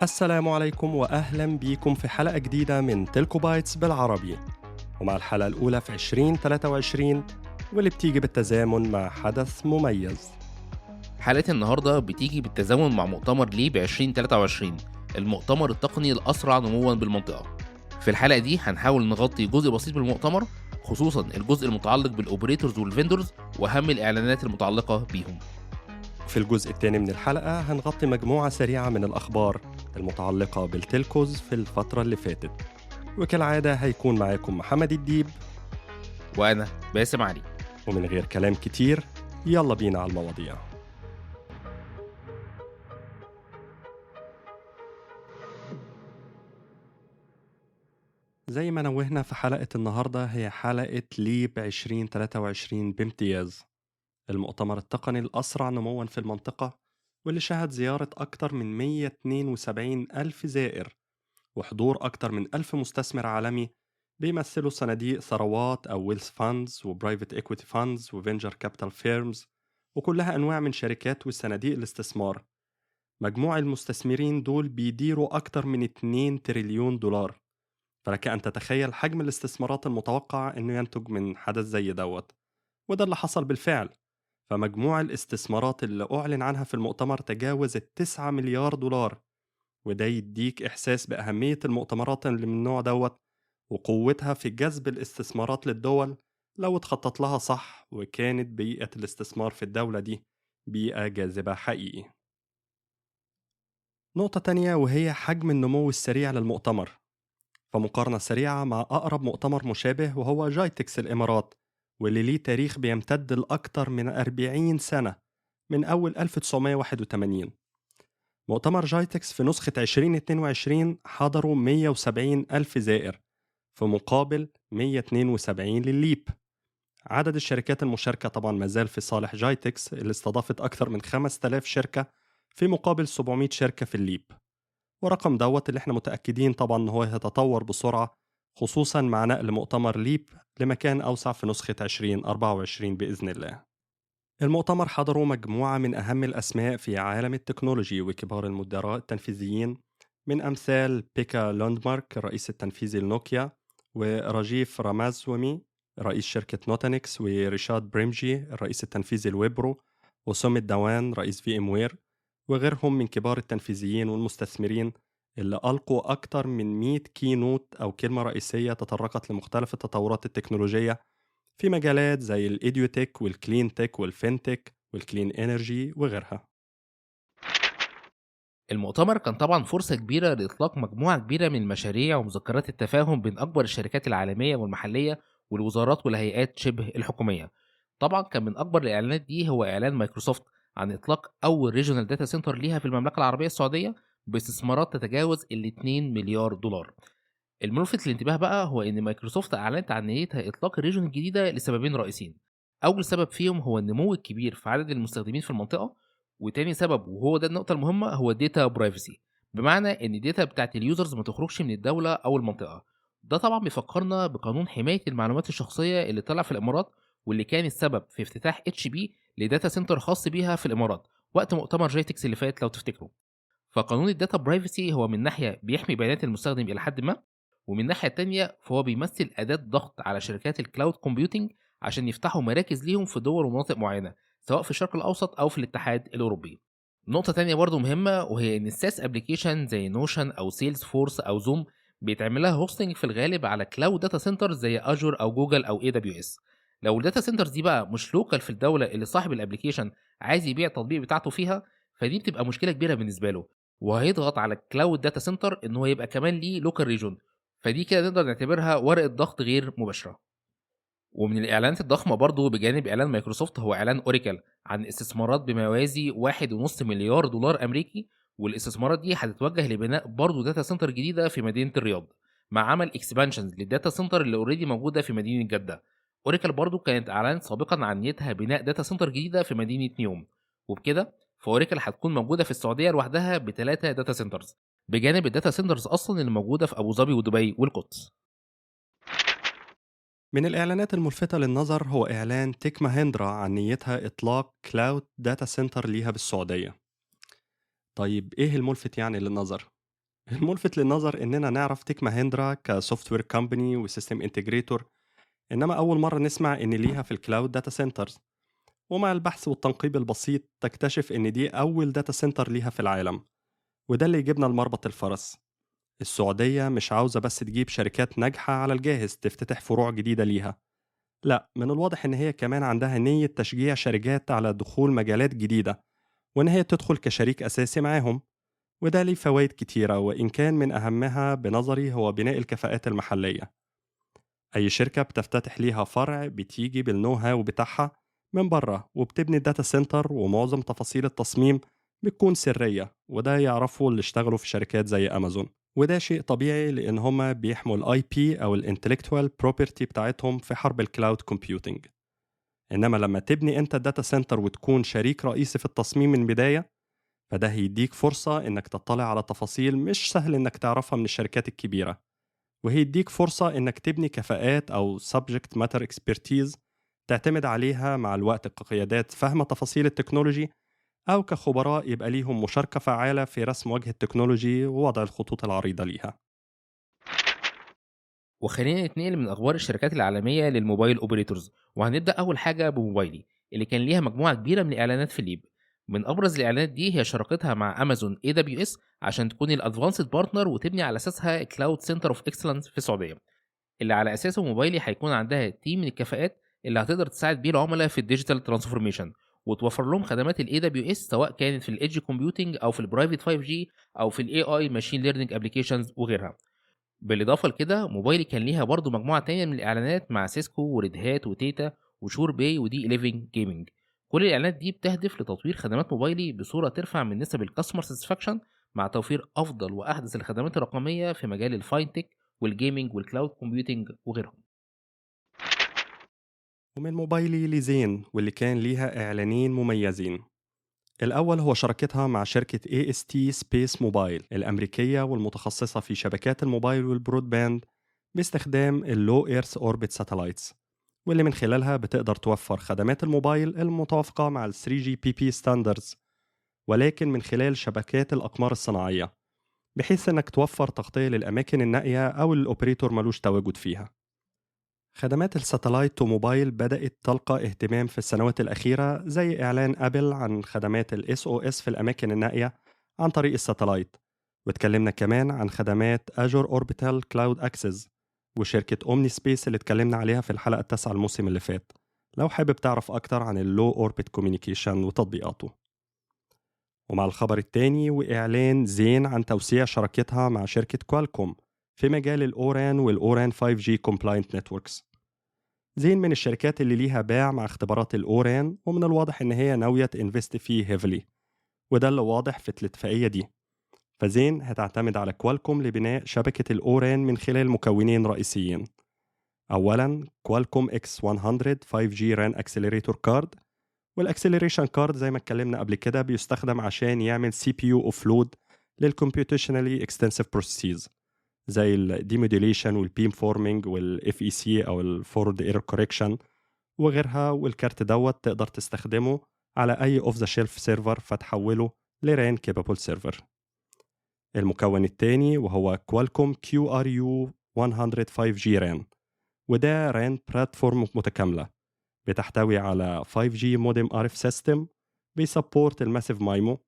السلام عليكم وأهلا بيكم في حلقة جديدة من تيلكو بايتس بالعربي، ومع الحلقة الأولى في 2023 واللي بتيجي بالتزامن مع حدث مميز. حلقة النهاردة بتيجي بالتزامن مع مؤتمر ليب 2023، المؤتمر التقني الأسرع نمواً بالمنطقة. في الحلقة دي هنحاول نغطي جزء بسيط من المؤتمر، خصوصاً الجزء المتعلق بالأوبريتورز والفيندورز وأهم الإعلانات المتعلقة بيهم. في الجزء الثاني من الحلقة هنغطي مجموعة سريعة من الأخبار المتعلقة بالتلكوز في الفترة اللي فاتت، وكالعادة هيكون معاكم محمد الديب. وأنا باسم علي. ومن غير كلام كتير يلا بينا على المواضيع. زي ما نوهنا في حلقة النهاردة، هي حلقة ليب 2023 بامتياز، المؤتمر التقني الأسرع نمواً في المنطقة، واللي شهد زيارة أكثر من 172 ألف زائر وحضور أكثر من 1000 مستثمر عالمي بيمثلوا صناديق ثروات أو ويلث فاندز وبرايفت إكويتي فاندز وفينجر كابيتال فيرمز، وكلها أنواع من شركات وصناديق الاستثمار. مجموع المستثمرين دول بيديروا أكثر من 2 تريليون دولار، فلك أن تتخيل حجم الاستثمارات المتوقع أنه ينتج من حدث زي دوت. وده اللي حصل بالفعل، فمجموع الاستثمارات اللي أعلن عنها في المؤتمر تجاوز التسعة مليار دولار. وده يديك إحساس بأهمية المؤتمرات اللي من النوع دوت وقوتها في جذب الاستثمارات للدول لو اتخطط لها صح، وكانت بيئة الاستثمار في الدولة دي بيئة جاذبة حقيقي. نقطة تانية وهي حجم النمو السريع للمؤتمر، فمقارنة سريعة مع أقرب مؤتمر مشابه وهو جايتكس الإمارات، واللي ليه تاريخ بيمتد لأكتر من 40 سنة من أول 1981. مؤتمر جايتكس في نسخة 2022 حضروا 170 ألف زائر في مقابل 172 للليب. عدد الشركات المشاركة طبعا مازال في صالح جايتكس اللي استضافت أكثر من 5000 شركة في مقابل 700 شركة في الليب، ورقم دوت اللي احنا متأكدين طبعا ان هو هيتطور بسرعة، خصوصا مع نقل مؤتمر ليب لمكان أوسع في نسخة 2024 بإذن الله. المؤتمر حضروا مجموعة من أهم الأسماء في عالم التكنولوجي وكبار المدراء التنفيذيين، من أمثال بيكا لوندمارك الرئيس التنفيذي لنوكيا، وراجيف رامازومي رئيس شركة نوتانكس، وريشاد بريمجي الرئيس التنفيذي لويبرو، وسوميت دوان رئيس في ام وير، وغيرهم من كبار التنفيذيين والمستثمرين اللي ألقوا أكتر من 100 كينوت أو كلمة رئيسية تطرقت لمختلف التطورات التكنولوجية في مجالات زي الإيديوتك والكلين تك والفينتك والكلين إنرجي وغيرها. المؤتمر كان طبعا فرصة كبيرة لإطلاق مجموعة كبيرة من المشاريع ومذكرات التفاهم بين أكبر الشركات العالمية والمحلية والوزارات والهيئات شبه الحكومية. طبعا كان من أكبر الإعلانات دي هو إعلان مايكروسوفت عن إطلاق أول ريجونال داتا سنتر ليها في المملكة العربية السعودية باستثمارات تتجاوز ال 2 مليار دولار. الملفت للانتباه بقى هو إن مايكروسوفت أعلنت عن نيتها إطلاق الريجن الجديدة لسببين رئيسيين. أول سبب فيهم هو النمو الكبير في عدد المستخدمين في المنطقة، وتاني سبب وهو ده النقطة المهمة هو الداتا برايفسي، بمعنى إن الداتا بتاعت اليوزرز ما تخرجش من الدولة أو المنطقة. ده طبعا بيفكرنا بقانون حماية المعلومات الشخصية اللي طلع في الإمارات، واللي كان السبب في افتتاح اتش بي لداتا سنتر خاص بيها في الإمارات وقت مؤتمر جيتكس اللي فات لو تفتكروا. فقانون الداتا برايفسي هو من ناحية بيحمي بيانات المستخدم إلى حد ما، ومن الناحية التانية فهو بيمثل أداة ضغط على شركات الكلاود كومبيوتنج عشان يفتحوا مراكز ليهم في دول ومناطق معينة، سواء في الشرق الأوسط أو في الاتحاد الأوروبي. نقطة تانية برضو مهمة وهي إن الساس ابلكيشن زي نوشن أو سيلز فورس أو زوم بيتعمل لها هوستنج في الغالب على كلاود داتا سنتر زي أجور أو جوجل أو اي دبليو اس. لو الداتا سنترز دي بقى مش لوكال في الدولة اللي صاحب الابلكيشن عايز يبيع التطبيق بتاعته فيها، فدي بتبقى مشكلة كبيرة بالنسبة له، وهيضغط على الكلاود داتا سنتر إن هو يبقى كمان ليه لوكال ريجون. فدي كده نقدر نعتبرها ورقة ضغط غير مباشرة. ومن الإعلانات الضخمة برضه بجانب إعلان مايكروسوفت هو إعلان أوراكل عن استثمارات بما يوازي 1.5 مليار دولار أمريكي، والاستثمارات دي هتتوجه لبناء برضه داتا سنتر جديدة في مدينة الرياض، مع عمل اكسبانشنز للداتا سنتر اللي اوريدي موجودة في مدينة جدة. أوراكل برضه كانت أعلنت سابقا عن نيتها بناء داتا سنتر جديدة في مدينة نيوم، وبكده فأوراكل هتكون موجودة في السعودية لوحدها بثلاثة داتا سنترز، بجانب الداتا سنترز أصلا اللي موجودة في أبو ظبي ودبي والقدس. من الإعلانات الملفتة للنظر هو إعلان تيك ماهندرا عن نيتها إطلاق كلاود داتا سنتر ليها بالسعودية. طيب إيه الملفت يعني للنظر؟ الملفت للنظر إننا نعرف تك ماهندرا كسوفت وير كومباني وسيستم انتجريتور، إنما أول مرة نسمع إن ليها في الكلاود داتا سنترز. ومع البحث والتنقيب البسيط تكتشف إن دي أول داتا سنتر ليها في العالم. وده اللي يجيبنا لمربط الفرس. السعودية مش عاوزة بس تجيب شركات ناجحة على الجاهز تفتتح فروع جديدة ليها، لا، من الواضح إن هي كمان عندها نية تشجيع شركات على دخول مجالات جديدة، وإن هي تدخل كشريك أساسي معاهم. وده ليه فوائد كتيرة، وإن كان من أهمها بنظري هو بناء الكفاءات المحلية. أي شركة بتفتتح ليها فرع بتيجي بالنو هاو بتاعها من بره، وبتبني الداتا سنتر، ومعظم تفاصيل التصميم بتكون سرية، وده يعرفوا اللي اشتغلوا في شركات زي أمازون. وده شيء طبيعي لأن هما بيحموا الاي بي أو الانتلكتوال بروبرتي بتاعتهم في حرب الكلاود كومبيوتينج. إنما لما تبني أنت الداتا سنتر وتكون شريك رئيسي في التصميم من البداية، فده هيديك فرصة إنك تطلع على تفاصيل مش سهل إنك تعرفها من الشركات الكبيرة، وهيديك فرصة إنك تبني كفاءات أو subject matter expertise تعتمد عليها مع الوقت كقيادات فاهمة تفاصيل التكنولوجي، أو كخبراء يبقى ليهم مشاركة فعالة في رسم وجه التكنولوجي ووضع الخطوط العريضة ليها. وخلينا نتنقل من اخبار الشركات العالميه للموبايل اوبريتورز، وهنبدا اول حاجه بموبايلي اللي كان ليها مجموعه كبيره من الاعلانات في الليب. من ابرز الاعلانات دي هي شراكتها مع امازون اي دبليو اس عشان تكون الادفانسد بارتنر وتبني على اساسها كلاود سنتر اوف اكسلنس في السعوديه، اللي على اساسه موبايلي هيكون عندها تيم من الكفاءات اللي هتقدر تساعد بيه العملاء في الديجيتال ترانسفورميشن، وتوفر لهم خدمات الاي دبليو اس سواء كانت في الايدج كومبيوتنج او في البرايفت 5 جي او في الاي اي ماشين ليرنينج ابلكيشنز وغيرها. بالاضافه لكده موبايلي كان ليها برضو مجموعه تانية من الاعلانات مع سيسكو وريد هات وتيتا وشور باي ودي 11 جيمنج. كل الاعلانات دي بتهدف لتطوير خدمات موبايلي بصوره ترفع من نسب الكاستمر ساتسفاكشن مع توفير افضل واحدث الخدمات الرقميه في مجال الفاينتك والجيمنج والكلاود كومبيوتنج وغيرهم. ومن موبايلي لزين، واللي كان ليها إعلانين مميزين. الأول هو شراكتها مع شركة AST Space Mobile الأمريكية والمتخصصة في شبكات الموبايل والبرودباند باستخدام اللو إيرث أوربت ساتلايتس، واللي من خلالها بتقدر توفر خدمات الموبايل المتوافقة مع ال 3GPP standards، ولكن من خلال شبكات الأقمار الصناعية، بحيث إنك توفر تغطية للأماكن النائية أو الأوبريتور ملوش تواجد فيها. خدمات الساتلايت وموبايل بدأت تلقى اهتمام في السنوات الأخيرة، زي إعلان أبل عن خدمات ال SOS في الأماكن النائية عن طريق الساتلايت. واتكلمنا كمان عن خدمات Azure Orbital Cloud Access وشركة أومني سبيس اللي اتكلمنا عليها في الحلقة التاسعة الموسم اللي فات، لو حابب تعرف أكتر عن اللو أوربت كوميونيكيشن وتطبيقاته. ومع الخبر التاني وإعلان زين عن توسيع شراكتها مع شركة كوالكوم في مجال الأوران والأوران 5G Compliant Networks. زين من الشركات اللي ليها باع مع اختبارات الأوران، ومن الواضح إن هي ناوية تنفست فيه هيفلي، وده اللي واضح في الاتفاقية دي. فزين هتعتمد على كوالكوم لبناء شبكة الأوران من خلال مكونين رئيسيين. أولاً كوالكوم X100 5G RAN Accelerator Card، والأكسلريشن كارد زي ما اتكلمنا قبل كده بيستخدم عشان يعمل CPU offload للcomputationally extensive processes زي الديموديليشن والبيم فورمينج والاف اي سي او الفورورد ايرور كوريكشن وغيرها. والكارت دوت تقدر تستخدمه على اي اوف ذا شيلف سيرفر فتحوله لران كيبل سيرفر. المكون الثاني وهو كوالكوم كيو ار يو 105 جي ران، وده ران بلاتفورم متكامله بتحتوي على 5G مودم RF سيستم بيسبورت الماسيف مايمو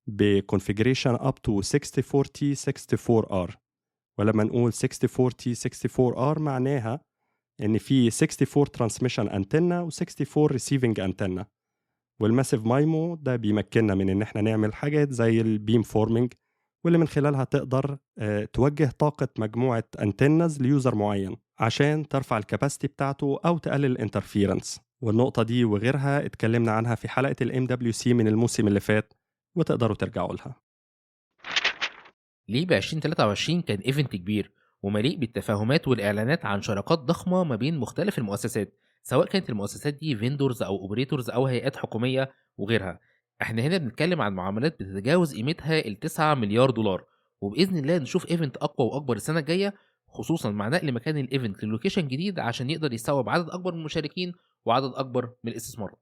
بكونفيجريشن up to 6040 64R. ولما نقول 6040 64R معناها ان في 64 ترانسميشن انتنا و64 ريسيفنج انتنا. والماسيف مايمو ده بيمكننا من ان احنا نعمل حاجات زي البيم فورمينج، واللي من خلالها تقدر توجه طاقة مجموعة انتنز ليوزر معين عشان ترفع الكاباسيتي بتاعته او تقلل الانترفيرنس. والنقطة دي وغيرها اتكلمنا عنها في حلقة ال MWC من الموسم اللي فات، وتقدروا ترجعوا لها. ليب 2023 كان ايفنت كبير ومليء بالتفاهمات والإعلانات عن شراكات ضخمة ما بين مختلف المؤسسات، سواء كانت المؤسسات دي فيندورز أو أوبريتورز أو هيئات حكومية وغيرها. احنا هنا بنتكلم عن معاملات بتتجاوز قيمتها ال9 مليار دولار، وبإذن الله نشوف ايفنت أقوى وأكبر السنة الجاية، خصوصا مع نقل مكان الايفنت للوكيشن جديد عشان يقدر يستوعب عدد أكبر من المشاركين وعدد أكبر من الاستثمارات.